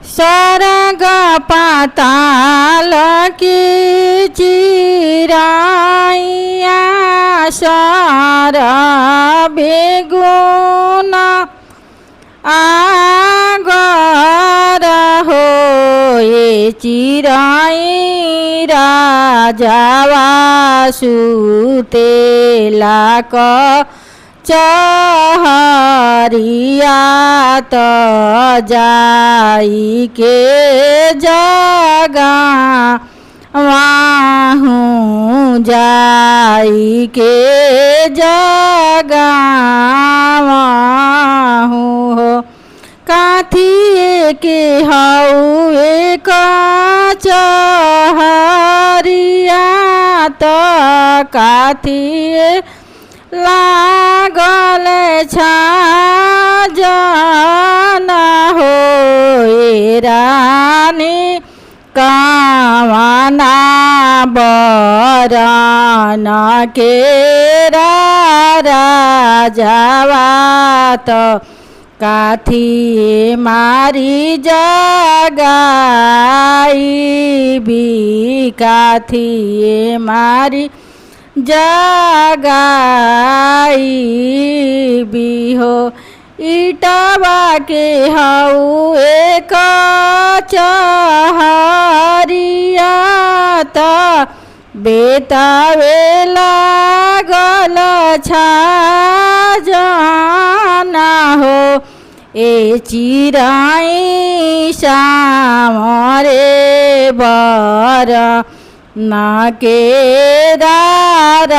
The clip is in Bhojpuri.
स्वर्ग पाताल की चिराइया सर बेगुन आगर हो ये चिराई राजावा सुतेला क चहरिया तो जाई के जगा वाहूँ जाई के जगा वाहूँ हो काथिए के हउए चहरिया तो काथिए लागल छाजना हो रानी कामना बरन के राजावा तो काथिए मारी जगाई भी काथिए मारी जगाई भी हो इटवा के हऊ एक चहरिया तो बेतावे लागल छाजना हो ए चिराई सामरे बर ना के राजावा।